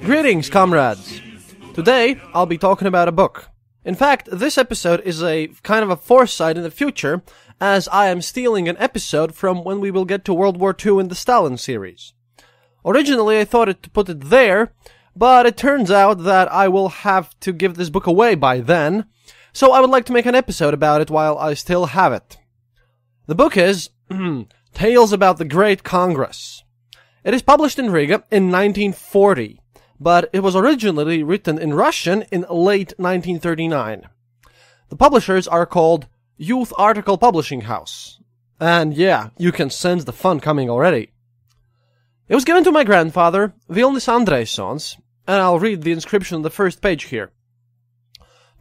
Greetings, comrades! Today, I'll be talking about a book. In fact, this episode is a kind of a foresight in the future, as I am stealing an episode from when we will get to World War II in the Stalin series. Originally, I thought to put it there, but it turns out that I will have to give this book away by then, so I would like to make an episode about it while I still have it. The book is Tales About the Great Congress. It is published in Riga in 1940, but it was originally written in Russian in late 1939. The publishers are called Youth Article Publishing House. And yeah, you can sense the fun coming already. It was given to my grandfather, Vilnis Andrejsons, and I'll read the inscription on the first page here.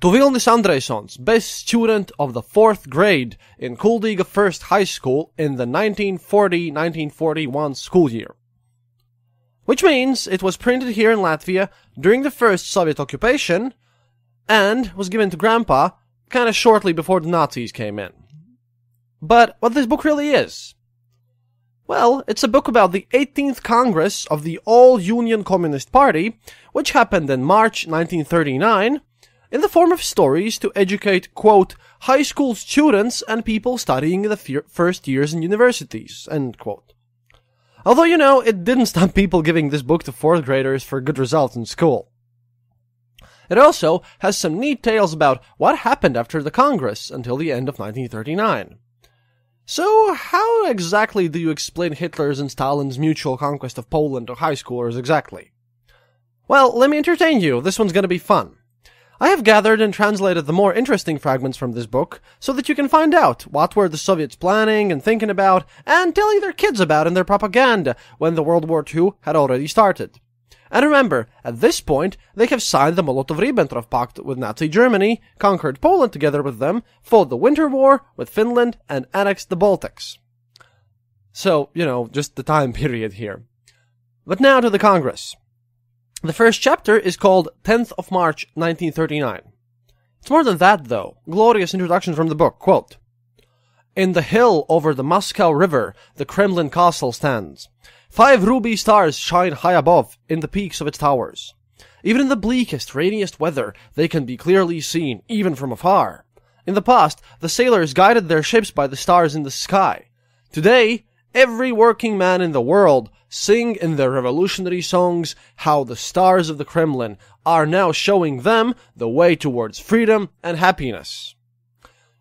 To Vilnis Andrejsons, best student of the 4th grade in Kuldiga First High School in the 1940-1941 school year. Which means it was printed here in Latvia during the first Soviet occupation, and was given to Grandpa kinda shortly before the Nazis came in. But what this book really is? Well, it's a book about the 18th Congress of the All-Union Communist Party, which happened in March 1939, in the form of stories to educate, quote, high school students and people studying in the first years in universities, end quote. Although, it didn't stop people giving this book to 4th graders for good results in school. It also has some neat tales about what happened after the Congress until the end of 1939. So, how exactly do you explain Hitler's and Stalin's mutual conquest of Poland to high schoolers exactly? Well, let me entertain you, this one's gonna be fun. I have gathered and translated the more interesting fragments from this book, so that you can find out what were the Soviets planning and thinking about, and telling their kids about in their propaganda when the World War II had already started. And remember, at this point, they have signed the Molotov-Ribbentrop Pact with Nazi Germany, conquered Poland together with them, fought the Winter War with Finland, and annexed the Baltics. So, just the time period here. But now to the Congress. The first chapter is called 10th of March 1939. It's more than that, though. Glorious introduction from the book, quote, In the hill over the Moscow River, the Kremlin castle stands. 5 ruby stars shine high above in the peaks of its towers. Even in the bleakest, rainiest weather, they can be clearly seen, even from afar. In the past, the sailors guided their ships by the stars in the sky. Today, every working man in the world sing in their revolutionary songs how the stars of the Kremlin are now showing them the way towards freedom and happiness.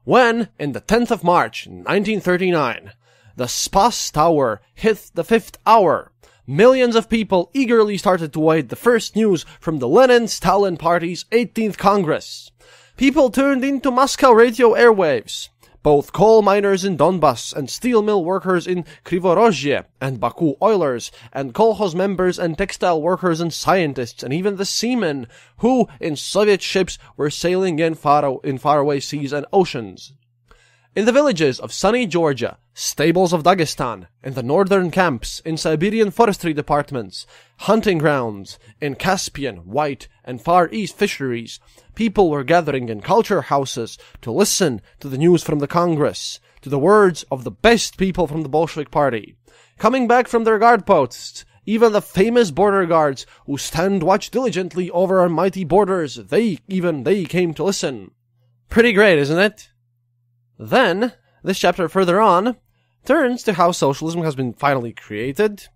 When, in the 10th of March, 1939, the Spas Tower hit the 5th hour, millions of people eagerly started to await the first news from the Lenin-Stalin Party's 18th Congress. People turned into Moscow radio airwaves. Both coal miners in Donbass and steel mill workers in Krivorozhye and Baku oilers and kolkhoz members and textile workers and scientists and even the seamen who, in Soviet ships, were sailing in faraway seas and oceans. In the villages of sunny Georgia, stables of Dagestan, in the northern camps, in Siberian forestry departments, hunting grounds, in Caspian, White, and Far East fisheries, people were gathering in culture houses to listen to the news from the Congress, to the words of the best people from the Bolshevik Party. Coming back from their guard posts, even the famous border guards who stand watch diligently over our mighty borders, they came to listen. Pretty great, isn't it? Then, this chapter further on turns to how socialism has been finally created,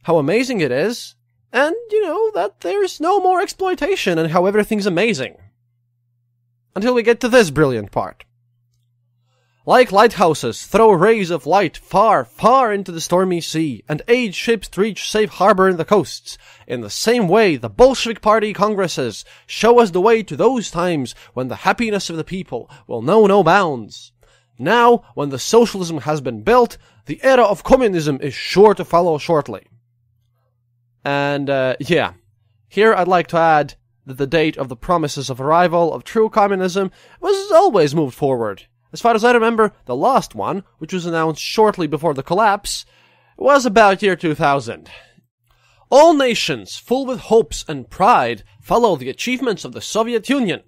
how amazing it is, and, that there's no more exploitation and how everything's amazing. Until we get to this brilliant part. Like lighthouses throw rays of light far, far into the stormy sea and aid ships to reach safe harbor in the coasts. In the same way, the Bolshevik Party congresses show us the way to those times when the happiness of the people will know no bounds. Now, when the socialism has been built, the era of communism is sure to follow shortly. And, here I'd like to add that the date of the promises of arrival of true communism was always moved forward. As far as I remember, the last one, which was announced shortly before the collapse, was about year 2000. All nations, full with hopes and pride, follow the achievements of the Soviet Union.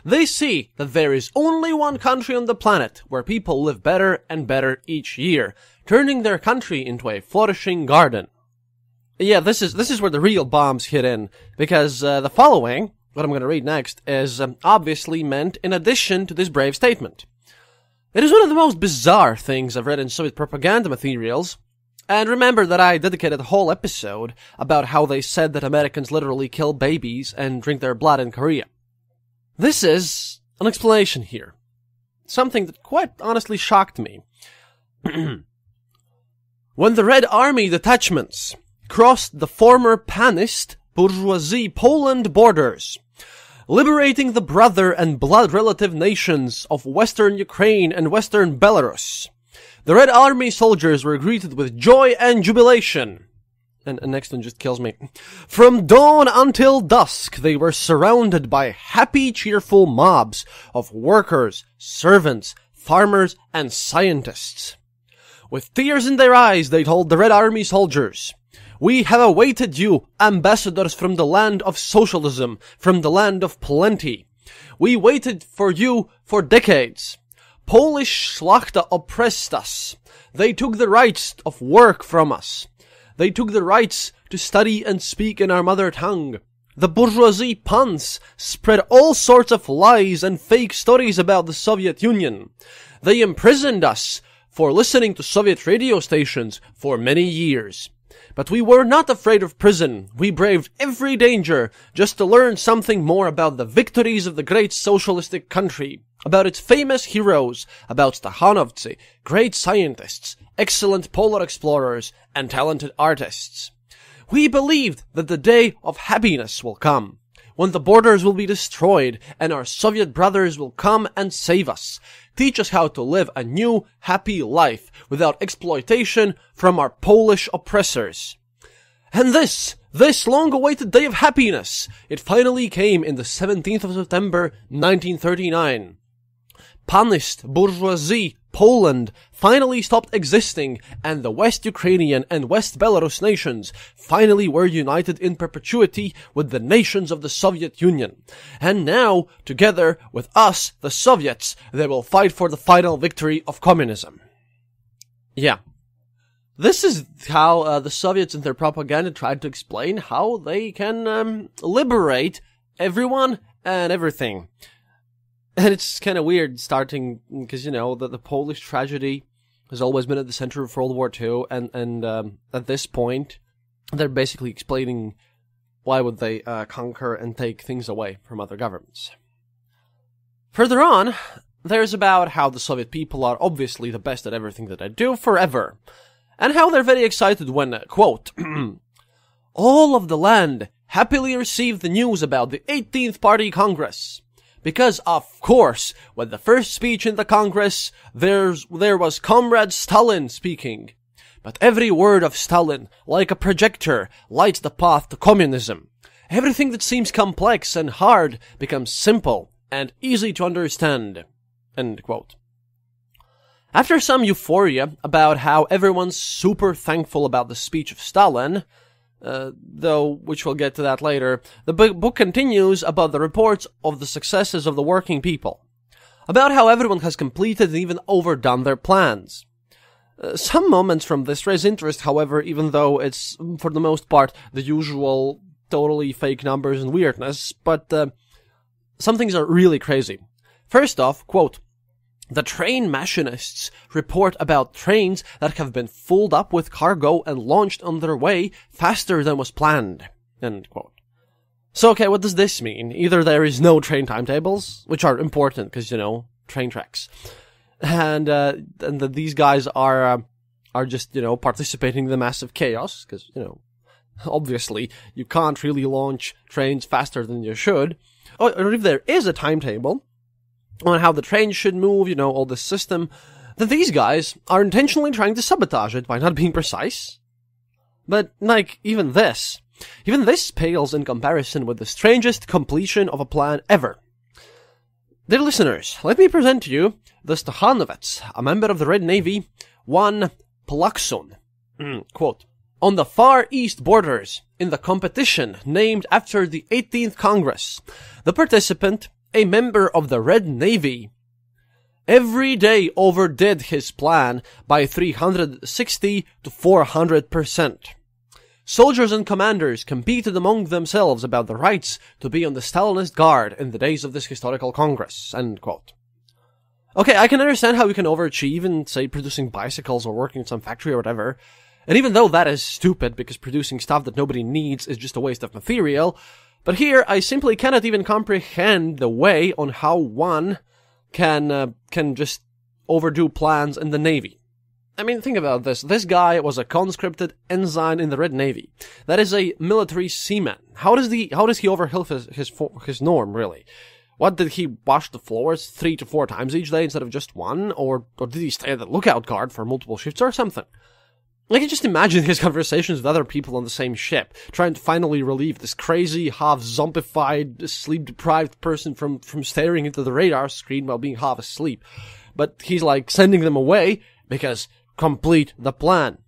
They see that there is only one country on the planet where people live better and better each year, turning their country into a flourishing garden. Yeah, this is where the real bombs hit in, because the following, what I'm going to read next, is obviously meant in addition to this brave statement. It is one of the most bizarre things I've read in Soviet propaganda materials, and remember that I dedicated a whole episode about how they said that Americans literally kill babies and drink their blood in Korea. This is an explanation here. Something that quite honestly shocked me. When the Red Army detachments crossed the former panist bourgeoisie Poland borders, liberating the brother and blood relative nations of Western Ukraine and Western Belarus, the Red Army soldiers were greeted with joy and jubilation. And next one just kills me. From dawn until dusk, they were surrounded by happy, cheerful mobs of workers, servants, farmers, and scientists. With tears in their eyes, they told the Red Army soldiers, "We have awaited you, ambassadors from the land of socialism, from the land of plenty. We waited for you for decades. Polish Szlachta oppressed us. They took the rights of work from us. They took the rights to study and speak in our mother tongue. The bourgeoisie pans spread all sorts of lies and fake stories about the Soviet Union. They imprisoned us for listening to Soviet radio stations for many years. But we were not afraid of prison. We braved every danger just to learn something more about the victories of the great socialistic country, about its famous heroes, about Stakhanovцы, great scientists, excellent polar explorers, and talented artists. We believed that the day of happiness will come, when the borders will be destroyed and our Soviet brothers will come and save us, teach us how to live a new, happy life without exploitation from our Polish oppressors. And this long-awaited day of happiness, it finally came in the 17th of September, 1939. Panist bourgeoisie Poland finally stopped existing, and the West Ukrainian and West Belarus nations finally were united in perpetuity with the nations of the Soviet Union. And now, together with us, the Soviets, they will fight for the final victory of communism. Yeah. This is how the Soviets in their propaganda tried to explain how they can liberate everyone and everything. And it's kind of weird starting, because, the Polish tragedy has always been at the center of World War II, and at this point, they're basically explaining why would they conquer and take things away from other governments. Further on, there's about how the Soviet people are obviously the best at everything that they do forever, and how they're very excited when, quote, all of the land happily received the news about the 18th Party Congress. Because, of course, with the first speech in the Congress, there was Comrade Stalin speaking. But every word of Stalin, like a projector, lights the path to communism. Everything that seems complex and hard becomes simple and easy to understand. End quote. After some euphoria about how everyone's super thankful about the speech of Stalin, though, which we'll get to that later, the book continues about the reports of the successes of the working people, about how everyone has completed and even overdone their plans. Some moments from this raise interest, however, even though it's, for the most part, the usual totally fake numbers and weirdness, but some things are really crazy. First off, quote, the train machinists report about trains that have been filled up with cargo and launched on their way faster than was planned. End quote. So, okay, what does this mean? Either there is no train timetables, which are important because, train tracks, and that these guys are just, participating in the massive chaos because, obviously you can't really launch trains faster than you should. Or if there is a timetable on how the train should move, all this system, then these guys are intentionally trying to sabotage it by not being precise. But, even this pales in comparison with the strangest completion of a plan ever. Dear listeners, let me present to you the Stakhanovets, a member of the Red Navy, one Plaksun. Quote, on the far east borders, in the competition named after the 18th Congress, the participant, a member of the Red Navy, every day overdid his plan by 360 to 400%. Soldiers and commanders competed among themselves about the rights to be on the Stalinist guard in the days of this historical Congress. End quote. Okay, I can understand how we can overachieve in, say, producing bicycles or working in some factory or whatever. And even though that is stupid, because producing stuff that nobody needs is just a waste of material, but here I simply cannot even comprehend the way on how one can just overdo plans in the Navy. I mean, think about this. This guy was a conscripted ensign in the Red Navy. That is a military seaman. How does he overhill his norm, really? What, did he wash the floors 3 to 4 times each day instead of just one? Or did he stay at the lookout guard for multiple shifts or something? I can just imagine his conversations with other people on the same ship, trying to finally relieve this crazy, half-zombified, sleep-deprived person from staring into the radar screen while being half asleep. But he's like sending them away because complete the plan.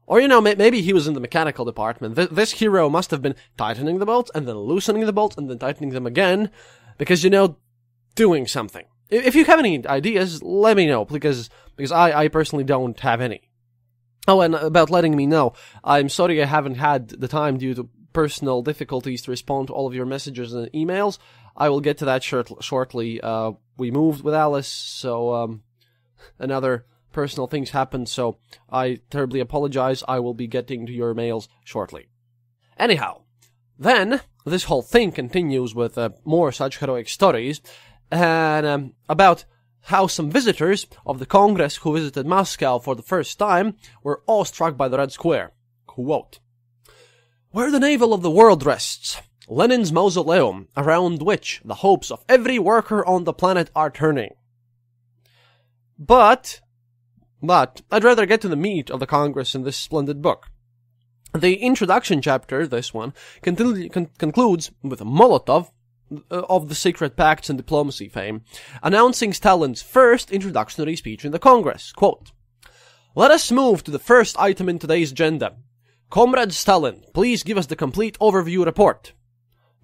Or, maybe he was in the mechanical department. This hero must have been tightening the bolts, and then loosening the bolts, and then tightening them again, because, doing something. If you have any ideas, let me know, because I personally don't have any. Oh, and about letting me know, I'm sorry I haven't had the time due to personal difficulties to respond to all of your messages and emails. I will get to that shortly. We moved with Alice, so, another personal things happened, so I terribly apologize. I will be getting to your mails shortly. Anyhow, then this whole thing continues with more such heroic stories, and about how some visitors of the Congress who visited Moscow for the first time were awestruck by the Red Square. Quote, "Where the navel of the world rests, Lenin's mausoleum, around which the hopes of every worker on the planet are turning." But I'd rather get to the meat of the Congress in this splendid book. The introduction chapter, this one, concludes with Molotov, of the Secret Pacts and Diplomacy fame, announcing Stalin's first introductory speech in the Congress. Quote, "Let us move to the first item in today's agenda. Comrade Stalin, please give us the complete overview report,"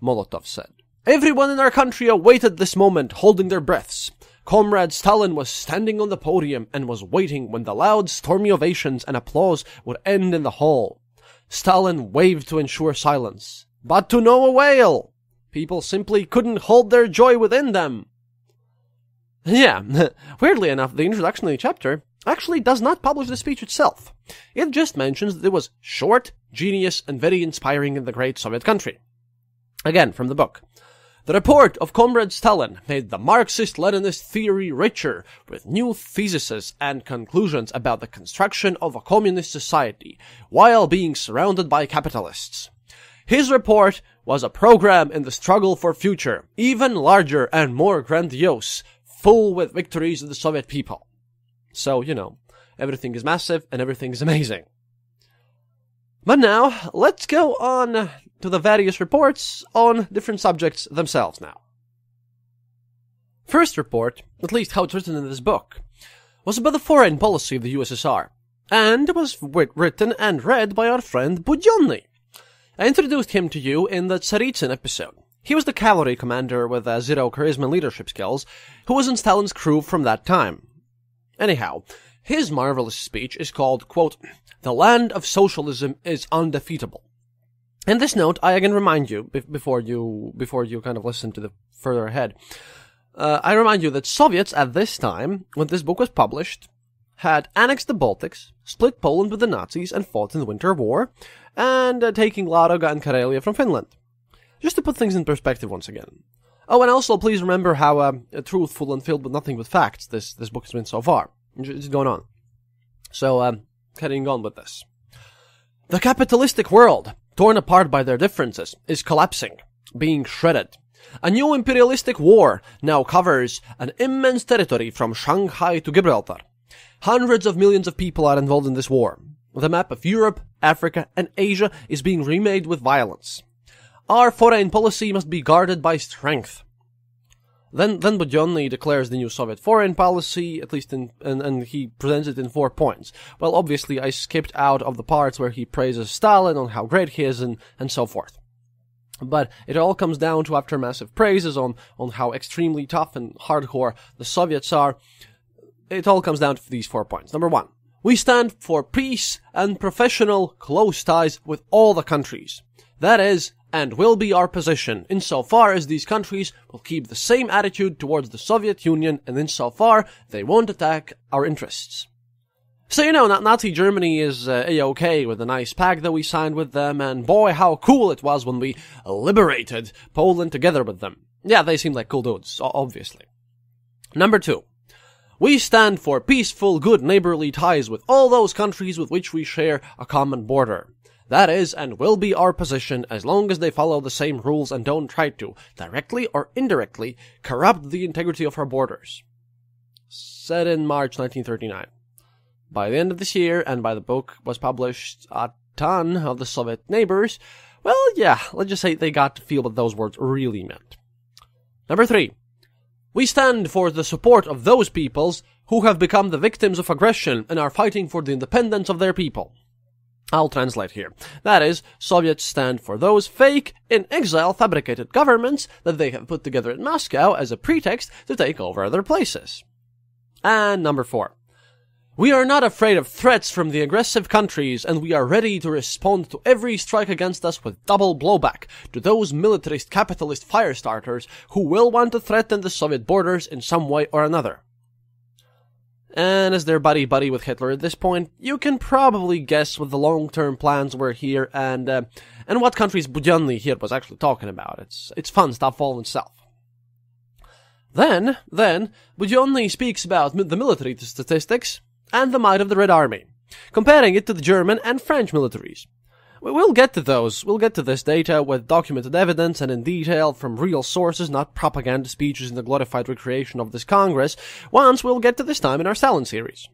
Molotov said. "Everyone in our country awaited this moment, holding their breaths. Comrade Stalin was standing on the podium and was waiting when the loud, stormy ovations and applause would end in the hall. Stalin waved to ensure silence, but to no avail. People simply couldn't hold their joy within them." Yeah, weirdly enough, the introductory chapter actually does not publish the speech itself. It just mentions that it was short, genius, and very inspiring in the great Soviet country. Again, from the book. "The report of Comrade Stalin made the Marxist-Leninist theory richer with new theses and conclusions about the construction of a communist society while being surrounded by capitalists. His report was a program in the struggle for future, even larger and more grandiose, full with victories of the Soviet people." So, everything is massive and everything is amazing. But now, let's go on to the various reports on different subjects themselves now. First report, at least how it's written in this book, was about the foreign policy of the USSR, and it was written and read by our friend Budyonny. I introduced him to you in the Tsaritsyn episode. He was the cavalry commander with zero charisma and leadership skills, who was in Stalin's crew from that time. Anyhow, his marvelous speech is called, quote, "The land of socialism is undefeatable." In this note, I again remind you, before you kind of listen to the further ahead, I remind you that Soviets at this time, when this book was published, had annexed the Baltics, split Poland with the Nazis, and fought in the Winter War, and taking Ladoga and Karelia from Finland. Just to put things in perspective once again. Oh, and also please remember how truthful and filled with nothing but facts this book has been so far. Just going on. So, carrying on with this. "The capitalistic world, torn apart by their differences, is collapsing, being shredded. A new imperialistic war now covers an immense territory from Shanghai to Gibraltar. Hundreds of millions of people are involved in this war. The map of Europe, Africa, and Asia is being remade with violence. Our foreign policy must be guarded by strength." Then Budyonny declares the new Soviet foreign policy, at least and he presents it in 4 points. Well, obviously, I skipped out of the parts where he praises Stalin on how great he is and so forth. But it all comes down to, after massive praises on how extremely tough and hardcore the Soviets are, it all comes down to these 4 points. Number 1, We stand for peace and professional close ties with all the countries. That is, and will be our position, insofar as these countries will keep the same attitude towards the Soviet Union and insofar they won't attack our interests. So Nazi Germany is A-OK with the nice pact that we signed with them, and boy, how cool it was when we liberated Poland together with them. Yeah, they seem like cool dudes, obviously. Number 2. We stand for peaceful, good neighborly ties with all those countries with which we share a common border. That is, and will be our position as long as they follow the same rules and don't try to, directly or indirectly, corrupt the integrity of our borders. Said in March 1939. By the end of this year, and by the book was published, a ton of the Soviet neighbors, well, yeah, let's just say they got to feel what those words really meant. Number 3. We stand for the support of those peoples who have become the victims of aggression and are fighting for the independence of their people. I'll translate here. That is, Soviets stand for those fake, in-exile fabricated governments that they have put together in Moscow as a pretext to take over other places. And number 4. We are not afraid of threats from the aggressive countries, and we are ready to respond to every strike against us with double blowback to those militarist capitalist firestarters who will want to threaten the Soviet borders in some way or another. And as they're buddy-buddy with Hitler at this point, you can probably guess what the long-term plans were here and what countries Budyonny here was actually talking about. It's fun stuff all in itself. Then, Budyonny speaks about the military statistics and the might of the Red Army, comparing it to the German and French militaries. We'll get to those. We'll get to this data with documented evidence and in detail from real sources, not propaganda speeches in the glorified recreation of this Congress, once we'll get to this time in our Stalin series.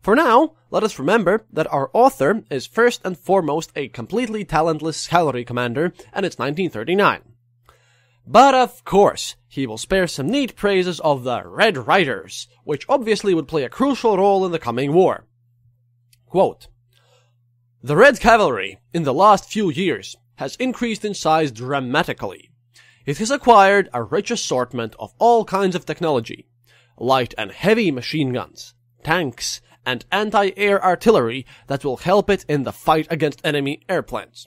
For now, let us remember that our author is first and foremost a completely talentless cavalry commander, and it's 1939. But of course, he will spare some neat praises of the Red Riders, which obviously would play a crucial role in the coming war. Quote, "The Red Cavalry, in the last few years, has increased in size dramatically. It has acquired a rich assortment of all kinds of technology, light and heavy machine guns, tanks, and anti-air artillery that will help it in the fight against enemy airplanes.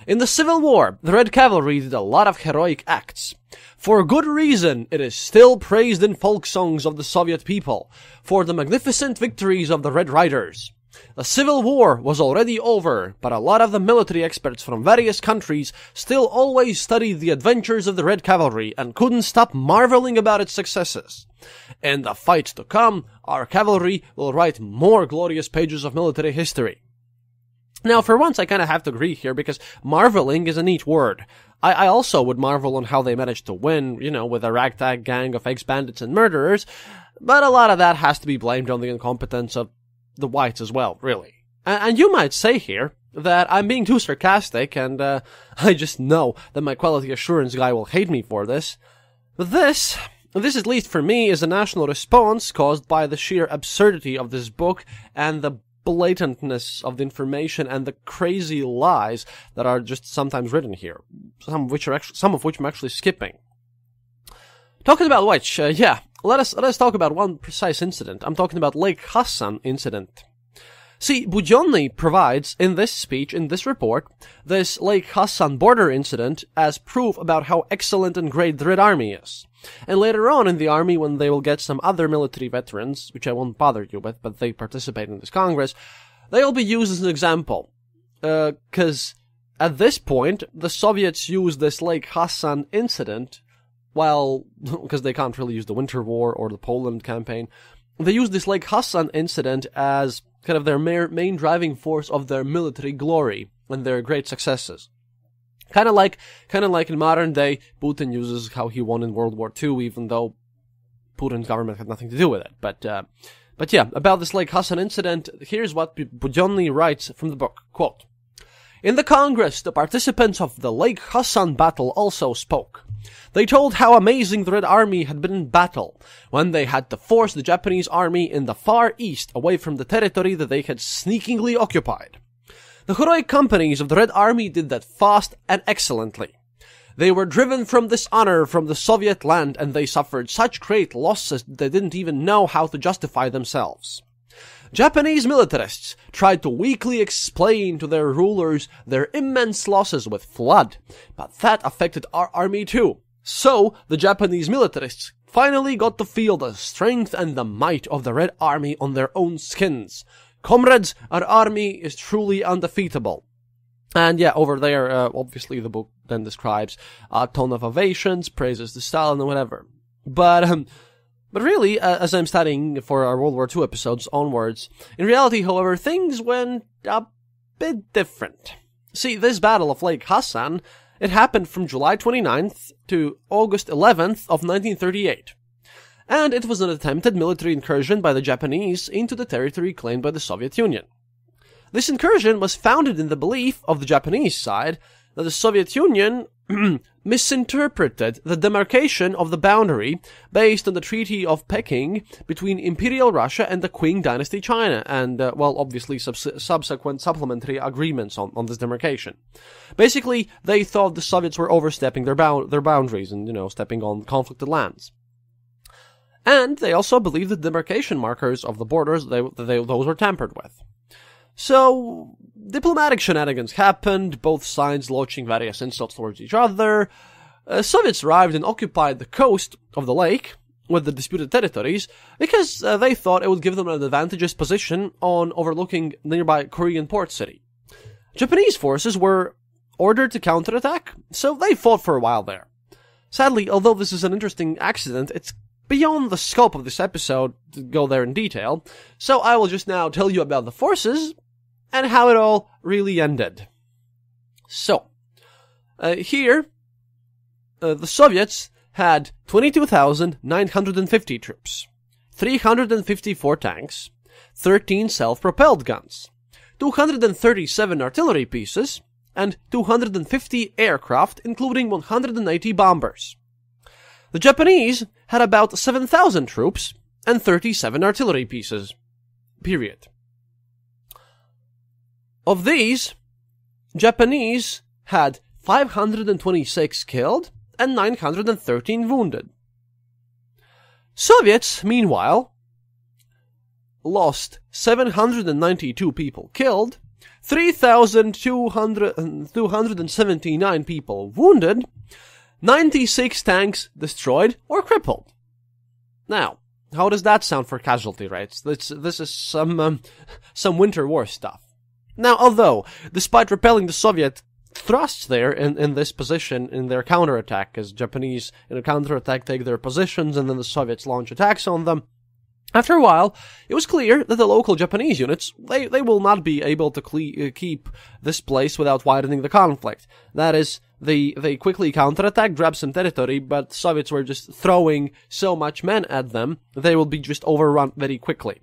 In the Civil War, the Red Cavalry did a lot of heroic acts. For good reason, it is still praised in folk songs of the Soviet people for the magnificent victories of the Red Riders. The Civil War was already over, but a lot of the military experts from various countries still always studied the adventures of the Red Cavalry and couldn't stop marveling about its successes. In the fight to come, our cavalry will write more glorious pages of military history." Now, for once, I kind of have to agree here, because marveling is a neat word. I also would marvel on how they managed to win, with a ragtag gang of ex-bandits and murderers, but a lot of that has to be blamed on the incompetence of the whites as well, really. And you might say here that I'm being too sarcastic, and I just know that my quality assurance guy will hate me for this. But this, at least for me, is a national response caused by the sheer absurdity of this book and the blatantness of the information and the crazy lies that are just sometimes written here, some of which I'm actually skipping. Talking about which, let us talk about one precise incident. I'm talking about Lake Hassan incident. See, Budyonny provides in this speech, in this report, this Lake Hassan border incident as proof about how excellent and great the Red Army is. And later on in the army, when they will get some other military veterans, which I won't bother you with, but they participate in this Congress, they'll be used as an example. 'Cause at this point, the Soviets use this Lake Hassan incident, because they can't really use the Winter War or the Poland campaign, they use this Lake Hassan incident as kind of their main driving force of their military glory and their great successes. Kind of like in modern day, Putin uses how he won in World War II, even though Putin's government had nothing to do with it. But yeah, about this Lake Hassan incident, here's what Budyonny writes from the book. Quote, "In the Congress, the participants of the Lake Hassan battle also spoke. They told how amazing the Red Army had been in battle, when they had to force the Japanese army in the far east away from the territory that they had sneakingly occupied. The heroic companies of the Red Army did that fast and excellently. They were driven from this honor from the Soviet land, and they suffered such great losses that they didn't even know how to justify themselves. Japanese militarists tried to weakly explain to their rulers their immense losses with flood, but that affected our army too. So, the Japanese militarists finally got to feel the strength and the might of the Red Army on their own skins. Comrades, our army is truly undefeatable. And yeah, over there, obviously the book then describes a ton of ovations, praises to Stalin and whatever. But really, as I'm studying for our World War II episodes onwards, in reality, however, things went a bit different. See, this battle of Lake Hassan, it happened from July 29th to August 11th of 1938. And it was an attempted military incursion by the Japanese into the territory claimed by the Soviet Union. This incursion was founded in the belief of the Japanese side that the Soviet Union misinterpreted the demarcation of the boundary based on the Treaty of Peking between Imperial Russia and the Qing Dynasty China, and, obviously subsequent supplementary agreements on this demarcation. Basically, they thought the Soviets were overstepping their boundaries and, stepping on conflicted lands. And they also believed the demarcation markers of the borders, those were tampered with. So, diplomatic shenanigans happened, both sides launching various insults towards each other. Soviets arrived and occupied the coast of the lake with the disputed territories because they thought it would give them an advantageous position on overlooking the nearby Korean port city. Japanese forces were ordered to counterattack, so they fought for a while there. Sadly, although this is an interesting accident, it's beyond the scope of this episode to go there in detail, so I will just now tell you about the forces and how it all really ended. So, here, the Soviets had 22,950 troops, 354 tanks, 13 self-propelled guns, 237 artillery pieces, and 250 aircraft, including 180 bombers. The Japanese had about 7,000 troops and 37 artillery pieces. Period. Of these, Japanese had 526 killed and 913 wounded. Soviets, meanwhile, lost 792 people killed, 3,279 people wounded, 96 tanks destroyed or crippled. Now, how does that sound for casualty rates? This is some Winter War stuff. Now, although, despite repelling the Soviet thrusts there in this position in their counterattack, as Japanese in a counterattack take their positions and then the Soviets launch attacks on them, after a while, it was clear that the local Japanese units, they will not be able to keep this place without widening the conflict. That is, they quickly counterattack, grab some territory, but the Soviets were just throwing so much men at them, they will be just overrun very quickly.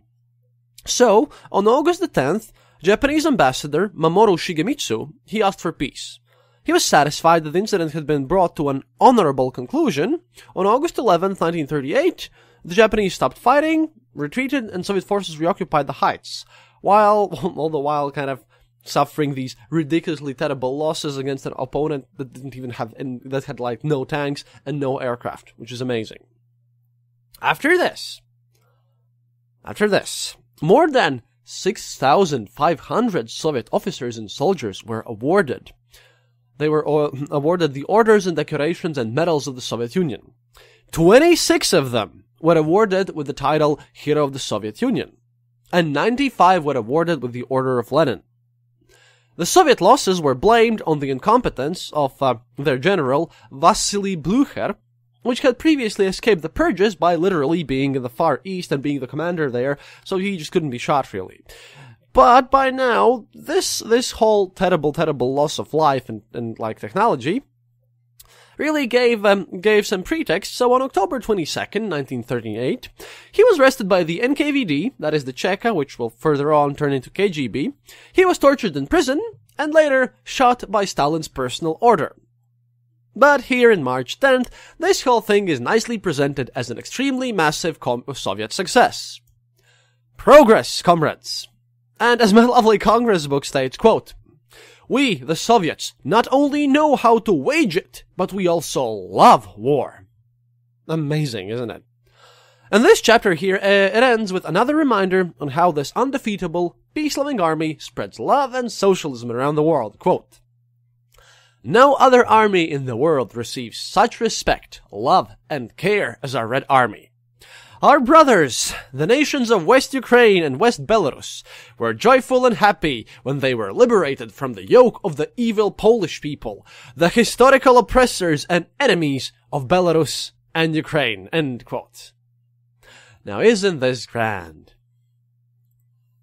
So, on August the 10th, Japanese ambassador Mamoru Shigemitsu, he asked for peace. He was satisfied that the incident had been brought to an honorable conclusion. On August 11th, 1938, the Japanese stopped fighting, retreated, and Soviet forces reoccupied the heights, all the while kind of suffering these ridiculously terrible losses against an opponent that didn't even have, that had like no tanks and no aircraft, which is amazing. After this, more than 6,500 Soviet officers and soldiers were awarded. They were awarded the orders and decorations and medals of the Soviet Union. 26 of them were awarded with the title Hero of the Soviet Union, and 95 were awarded with the Order of Lenin. The Soviet losses were blamed on the incompetence of their general Vasily Blucher, which had previously escaped the purges by literally being in the Far East and being the commander there, so he just couldn't be shot really. But by now, this whole terrible loss of life and like technology really gave some pretext. So on October 22nd, 1938, he was arrested by the NKVD, that is the Cheka, which will further on turn into KGB. He was tortured in prison and later shot by Stalin's personal order. But here in March 10th, this whole thing is nicely presented as an extremely massive Soviet success. Progress, comrades. And as my lovely Congress book states, quote, "We, the Soviets, not only know how to wage it, but we also love war." Amazing, isn't it? And this chapter here, it ends with another reminder on how this undefeatable, peace-loving army spreads love and socialism around the world. Quote, "No other army in the world receives such respect, love, and care as our Red Army. Our brothers, the nations of West Ukraine and West Belarus, were joyful and happy when they were liberated from the yoke of the evil Polish people, the historical oppressors and enemies of Belarus and Ukraine." End quote. Now isn't this grand?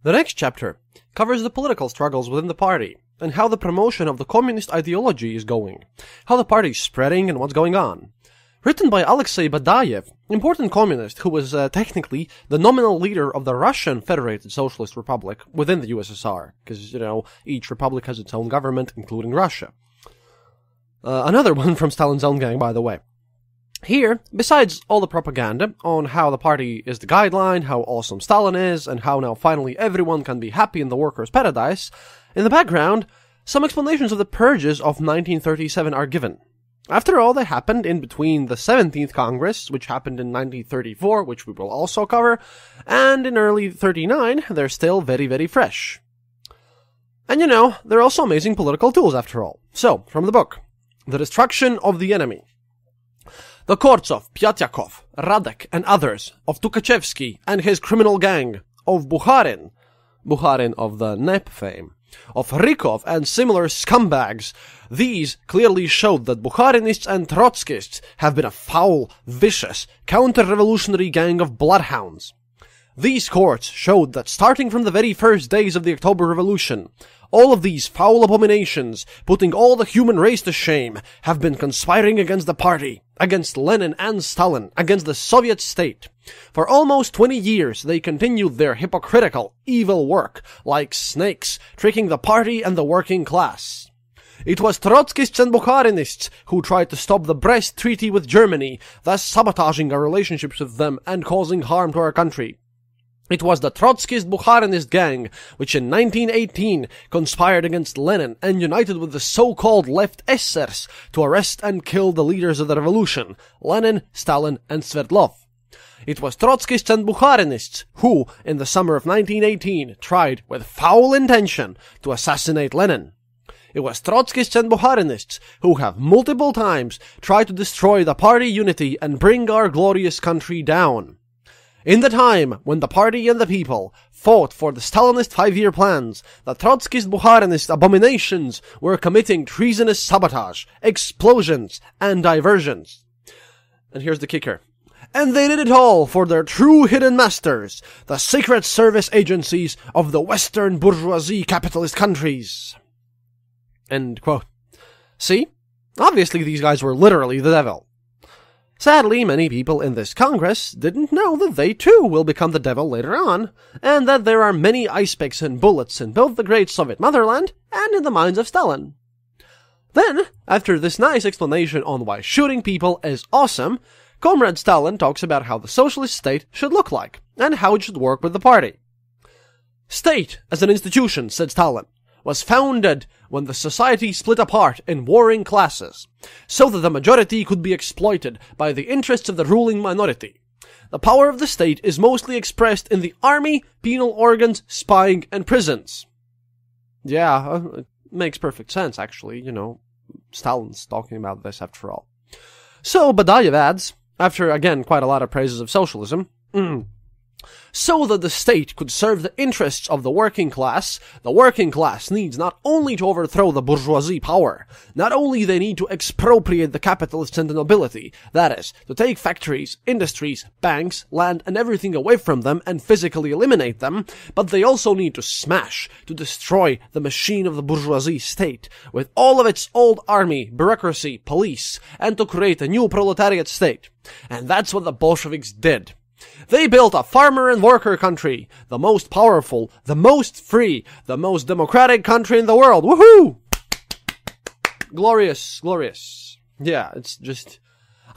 The next chapter covers the political struggles within the party, and how the promotion of the communist ideology is going, how the party is spreading and what's going on. Written by Alexei Badayev, important communist who was technically the nominal leader of the Russian Federated Socialist Republic within the USSR, because, each republic has its own government, including Russia. Another one from Stalin's own gang, by the way. Here, besides all the propaganda on how the party is the guideline, how awesome Stalin is, and how now finally everyone can be happy in the workers' paradise, in the background, some explanations of the purges of 1937 are given. After all, they happened in between the 17th Congress, which happened in 1934, which we will also cover, and in early 39, they're still very, very fresh. And they're also amazing political tools after all. So, from the book, The Destruction of the Enemy. The courts of Pyatyakov, Radek, and others, of Tukhachevsky and his criminal gang, of Bukharin of the NEP fame, of Rykov and similar scumbags, these clearly showed that Bukharinists and Trotskyists have been a foul, vicious, counter-revolutionary gang of bloodhounds. These courts showed that starting from the very first days of the October Revolution, all of these foul abominations, putting all the human race to shame, have been conspiring against the party, against Lenin and Stalin, against the Soviet state. For almost 20 years they continued their hypocritical, evil work, like snakes, tricking the party and the working class. It was Trotskyists and Bukharinists who tried to stop the Brest Treaty with Germany, thus sabotaging our relationships with them and causing harm to our country. It was the Trotskyist-Bukharinist gang which in 1918 conspired against Lenin and united with the so-called left SRs to arrest and kill the leaders of the revolution, Lenin, Stalin, and Sverdlov. It was Trotskyists and Bukharinists who, in the summer of 1918, tried, with foul intention, to assassinate Lenin. It was Trotskyists and Bukharinists who have multiple times tried to destroy the party unity and bring our glorious country down. In the time when the party and the people fought for the Stalinist 5-year plans, the Trotskyist-Bukharinist abominations were committing treasonous sabotage, explosions, and diversions. And here's the kicker. And they did it all for their true hidden masters, the secret service agencies of the Western bourgeoisie capitalist countries. End quote. See? Obviously these guys were literally the devil. Sadly, many people in this Congress didn't know that they too will become the devil later on, and that there are many ice picks and bullets in both the great Soviet motherland and in the minds of Stalin. Then, after this nice explanation on why shooting people is awesome, Comrade Stalin talks about how the socialist state should look like, and how it should work with the party. State, as an institution, said Stalin, was founded when the society split apart in warring classes, so that the majority could be exploited by the interests of the ruling minority. The power of the state is mostly expressed in the army, penal organs, spying, and prisons. Yeah, it makes perfect sense, actually, Stalin's talking about this after all. So, Badayev adds, after, again, quite a lot of praises of socialism, so that the state could serve the interests of the working class needs not only to overthrow the bourgeoisie power, not only they need to expropriate the capitalists and the nobility, that is, to take factories, industries, banks, land, and everything away from them and physically eliminate them, but they also need to smash, to destroy the machine of the bourgeoisie state, with all of its old army, bureaucracy, police, and to create a new proletariat state. And that's what the Bolsheviks did. They built a farmer and worker country, the most powerful, the most free, the most democratic country in the world. Woohoo! Glorious, glorious. Yeah, it's just,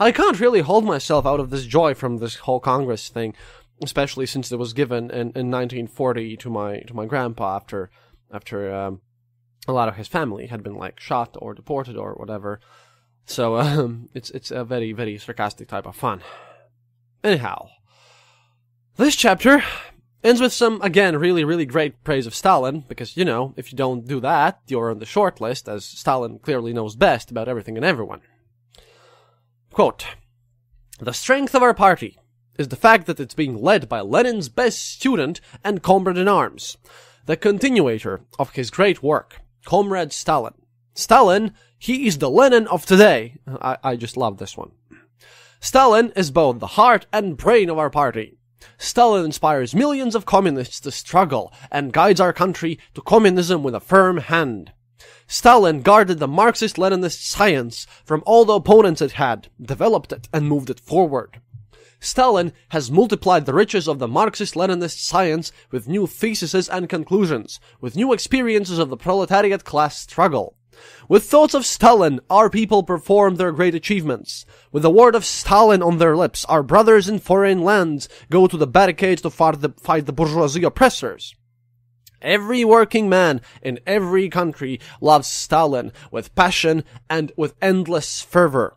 I can't really hold myself out of this joy from this whole Congress thing, especially since it was given in 1940 to my grandpa after a lot of his family had been shot or deported or whatever. So it's a very, very sarcastic type of fun. Anyhow. This chapter ends with some, again, really, really great praise of Stalin, because, you know, if you don't do that, you're on the short list, as Stalin clearly knows best about everything and everyone. Quote, "The strength of our party is the fact that it's being led by Lenin's best student and comrade in arms, the continuator of his great work, Comrade Stalin. Stalin, he is the Lenin of today." I just love this one. "Stalin is both the heart and brain of our party. Stalin inspires millions of communists to struggle and guides our country to communism with a firm hand. Stalin guarded the Marxist-Leninist science from all the opponents it had, developed it, and moved it forward. Stalin has multiplied the riches of the Marxist-Leninist science with new theses and conclusions, with new experiences of the proletariat class struggle. With thoughts of Stalin, our people perform their great achievements. With the word of Stalin on their lips, our brothers in foreign lands go to the barricades to fight the bourgeoisie oppressors. Every working man in every country loves Stalin with passion and with endless fervor.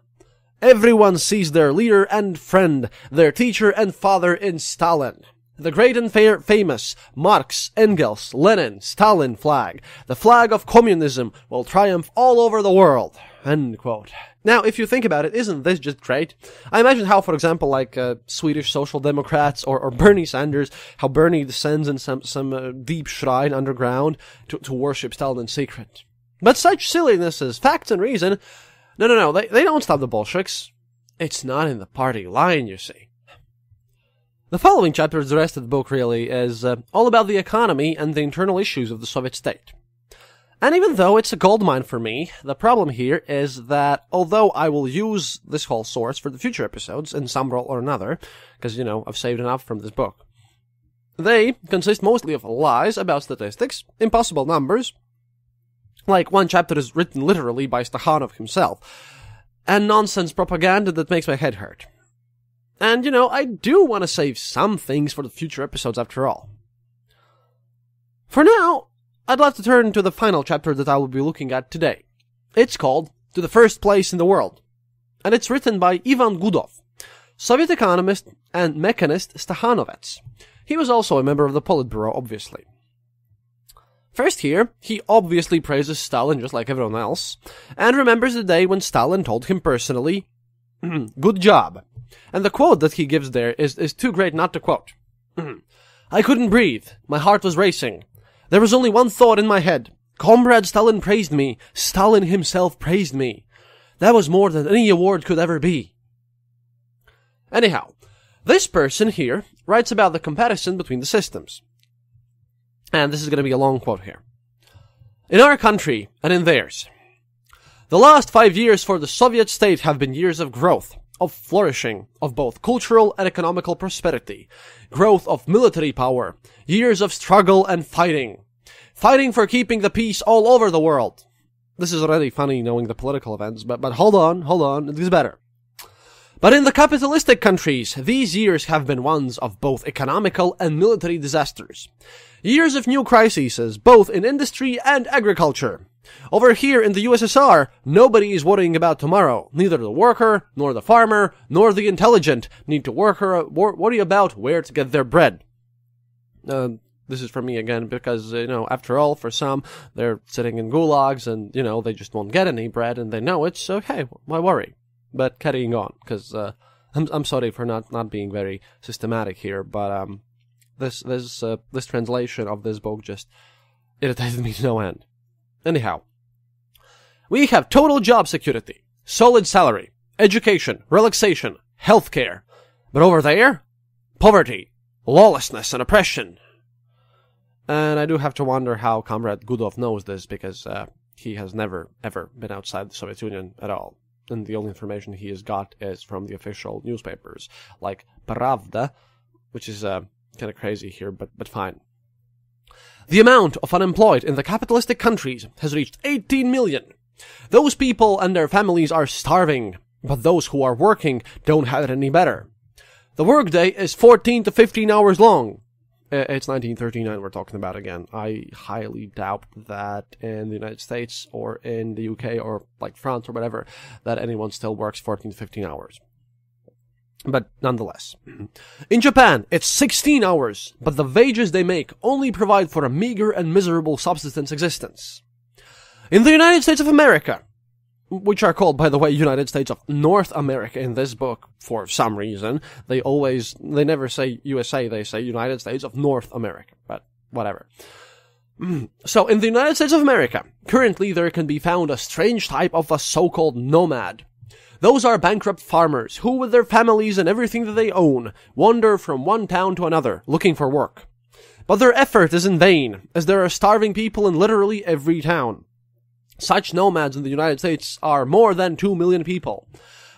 Everyone sees their leader and friend, their teacher and father in Stalin. The great and famous Marx, Engels, Lenin, Stalin flag, the flag of communism, will triumph all over the world." End quote. Now, if you think about it, isn't this just great? I imagine how, for example, like Swedish Social Democrats or Bernie Sanders, how Bernie descends in some deep shrine underground to worship Stalin in secret. But such silliness as facts and reason, no, they don't stop the Bolsheviks. It's not in the party line, you see. The following chapter, the rest of the book really, is all about the economy and the internal issues of the Soviet state. And even though it's a goldmine for me, the problem here is that although I will use this whole source for the future episodes in some role or another, because, you know, I've saved enough from this book, they consist mostly of lies about statistics, impossible numbers, like one chapter is written literally by Stakhanov himself, and nonsense propaganda that makes my head hurt. And, you know, I do want to save some things for the future episodes after all. For now, I'd like to turn to the final chapter that I will be looking at today. It's called To the First Place in the World, and it's written by Ivan Gudov, Soviet economist and mechanist Stakhanovets. He was also a member of the Politburo, obviously. First here, he obviously praises Stalin just like everyone else, and remembers the day when Stalin told him personally, "Good job." And the quote that he gives there is too great not to quote. "I couldn't breathe. My heart was racing. There was only one thought in my head. Comrade Stalin praised me. Stalin himself praised me. That was more than any award could ever be." Anyhow, this person here writes about the comparison between the systems. And this is going to be a long quote here. "In our country and in theirs, the last 5 years for the Soviet state have been years of growth, of flourishing, of both cultural and economical prosperity, growth of military power, years of struggle and fighting for keeping the peace all over the world." This is already funny knowing the political events, but hold on, it gets better. "But in the capitalistic countries, these years have been ones of both economical and military disasters. Years of new crises, both in industry and agriculture. Over here in the USSR, nobody is worrying about tomorrow. Neither the worker, nor the farmer, nor the intelligent need to worry about where to get their bread." This is for me again, because, after all, for some, they're sitting in gulags and, they just won't get any bread and they know it, so hey, why worry? But carrying on, because I'm sorry for not being very systematic here, but this translation of this book just irritated me to no end. Anyhow, "We have total job security, solid salary, education, relaxation, healthcare. But over there, poverty, lawlessness, and oppression." And I do have to wonder how Comrade Gudov knows this, because he has never, ever been outside the Soviet Union at all. And the only information he has got is from the official newspapers, like Pravda, which is kind of crazy here, but fine. "The amount of unemployed in the capitalistic countries has reached 18 million. Those people and their families are starving, but those who are working don't have it any better. The workday is 14 to 15 hours long. It's 1939 we're talking about again. I highly doubt that in the United States or in the UK or like France or whatever, that anyone still works 14 to 15 hours. But nonetheless. In Japan, it's 16 hours, but the wages they make only provide for a meager and miserable subsistence existence. In the United States of America, which are called, by the way, United States of North America in this book, for some reason, they never say USA, they say United States of North America, but whatever. So, in the United States of America, currently there can be found a strange type of a so-called nomad. Those are bankrupt farmers who, with their families and everything that they own, wander from one town to another, looking for work. But their effort is in vain, as there are starving people in literally every town. Such nomads in the United States are more than 2 million people.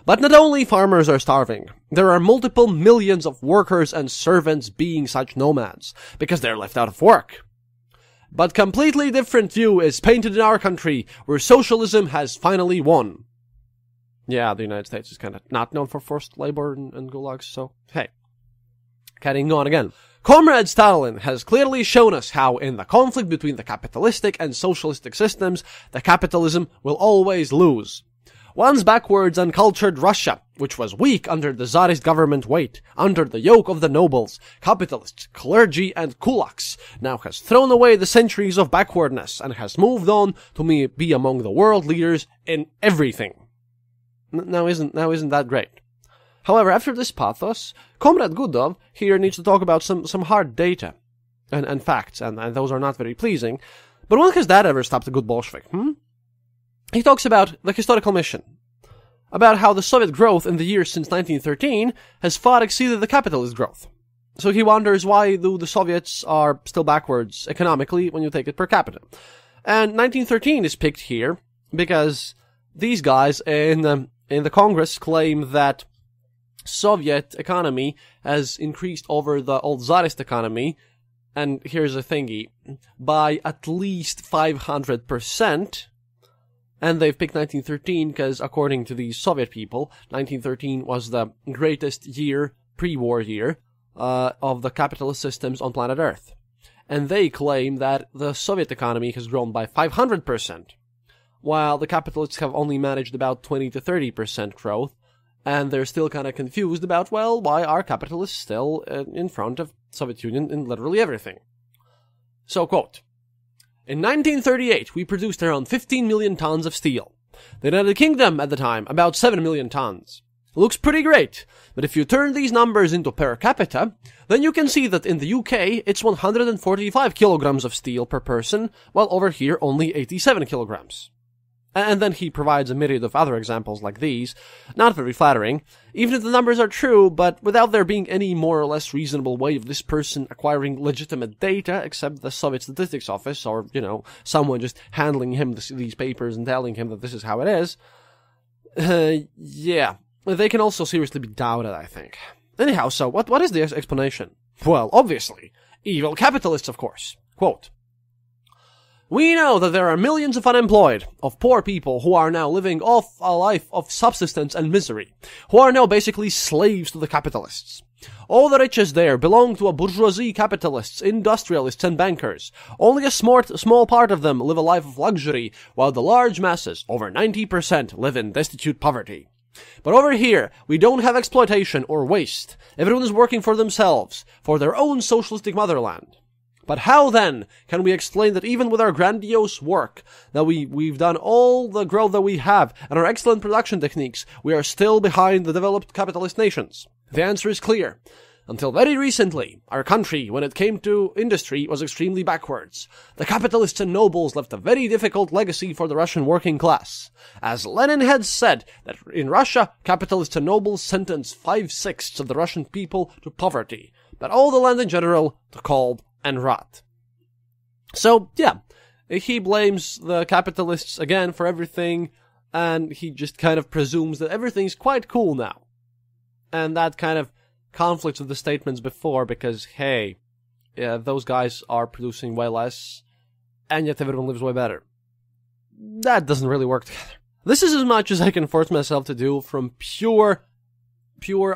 But not only farmers are starving, there are multiple millions of workers and servants being such nomads, because they're left out of work. But completely different view is painted in our country, where socialism has finally won. Yeah, the United States is kind of not known for forced labor and gulags, so hey. Carrying on again. Comrade Stalin has clearly shown us how in the conflict between the capitalistic and socialistic systems, the capitalism will always lose. Once backwards uncultured Russia, which was weak under the Tsarist government weight, under the yoke of the nobles, capitalists, clergy, and kulaks, now has thrown away the centuries of backwardness and has moved on to be among the world leaders in everything. Now isn't that great? However, after this pathos, Comrade Gudov here needs to talk about some hard data and facts, and those are not very pleasing. But when has that ever stopped a good Bolshevik? He talks about the historical mission, about how the Soviet growth in the years since 1913 has far exceeded the capitalist growth. So he wonders why the Soviets are still backwards economically when you take it per capita. And 1913 is picked here because these guys in the Congress claim that Soviet economy has increased over the old Tsarist economy, and here's a thingy, by at least 500%, and they've picked 1913 because, according to these Soviet people, 1913 was the greatest year, pre-war year, of the capitalist systems on planet Earth. And they claim that the Soviet economy has grown by 500%. While the capitalists have only managed about 20 to 30% growth, and they're still kind of confused about, well, why are capitalists still in front of Soviet Union in literally everything? So, quote, in 1938, we produced around 15 million tons of steel. The United Kingdom, at the time, about 7 million tons. Looks pretty great, but if you turn these numbers into per capita, then you can see that in the UK, it's 145 kilograms of steel per person, while over here only 87 kilograms. And then he provides a myriad of other examples like these. Not very flattering, even if the numbers are true, but without there being any more or less reasonable way of this person acquiring legitimate data, except the Soviet Statistics Office, or, someone just handling him these papers and telling him that this is how it is. Yeah. They can also seriously be doubted, I think. Anyhow, so what is the explanation? Well, obviously, evil capitalists, of course. Quote, we know that there are millions of unemployed, of poor people who are now living off a life of subsistence and misery, who are now basically slaves to the capitalists. All the riches there belong to a bourgeoisie capitalists, industrialists, and bankers. Only a small part of them live a life of luxury, while the large masses, over 90%, live in destitute poverty. But over here, we don't have exploitation or waste. Everyone is working for themselves, for their own socialistic motherland. But how then can we explain that even with our grandiose work, that we've done all the growth that we have, and our excellent production techniques, we are still behind the developed capitalist nations? The answer is clear. Until very recently, our country, when it came to industry, was extremely backwards. The capitalists and nobles left a very difficult legacy for the Russian working class. As Lenin had said, that in Russia, capitalists and nobles sentenced 5/6 of the Russian people to poverty, but all the land in general to cold and rot. So, yeah, he blames the capitalists again for everything, and he just kind of presumes that everything's quite cool now. And that kind of conflicts with the statements before, because, hey, those guys are producing way less, and yet everyone lives way better. That doesn't really work together. This is as much as I can force myself to do from pure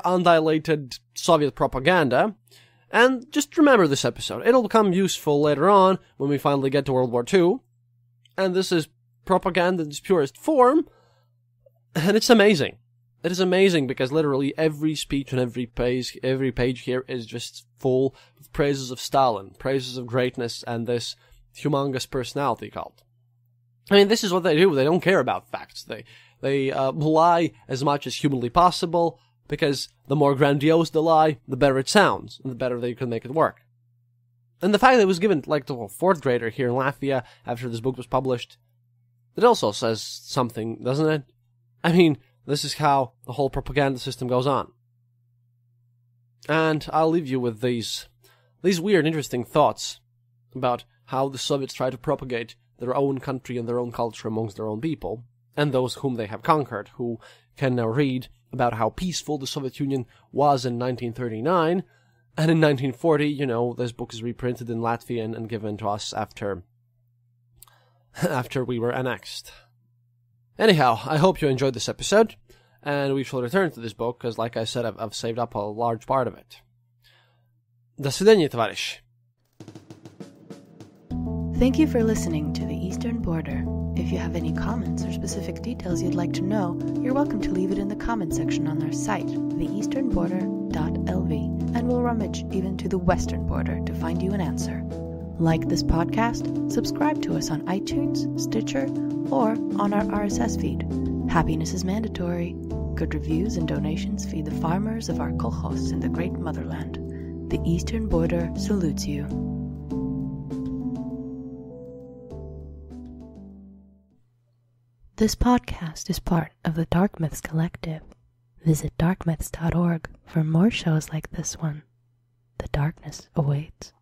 undilated Soviet propaganda. And just remember this episode. It'll become useful later on when we finally get to World War II. And this is propaganda in its purest form. And it's amazing. It is amazing because literally every speech and every page here is just full of praises of Stalin, praises of greatness, and this humongous personality cult. I mean, this is what they do. They don't care about facts. They lie as much as humanly possible, because the more grandiose the lie, the better it sounds, and the better they can make it work. And the fact that it was given, like, to a 4th grader here in Latvia after this book was published, it also says something, doesn't it? I mean, this is how the whole propaganda system goes on. And I'll leave you with these weird, interesting thoughts about how the Soviets try to propagate their own country and their own culture amongst their own people, and those whom they have conquered, who can now read about how peaceful the Soviet Union was in 1939, and in 1940, this book is reprinted in Latvian and given to us after we were annexed. Anyhow, I hope you enjoyed this episode, and we shall return to this book, because like I said, I've saved up a large part of it. До свидания, товарищ. Thank you for listening to The Eastern Border. If you have any comments or specific details you'd like to know, you're welcome to leave it in the comment section on our site, theeasternborder.lv, and we'll rummage even to the western border to find you an answer. Like this podcast, subscribe to us on iTunes, Stitcher, or on our RSS feed. Happiness is mandatory. Good reviews and donations feed the farmers of our kolkhos in the great motherland. The Eastern Border salutes you. This podcast is part of the Dark Myths Collective. Visit darkmyths.org for more shows like this one. The darkness awaits.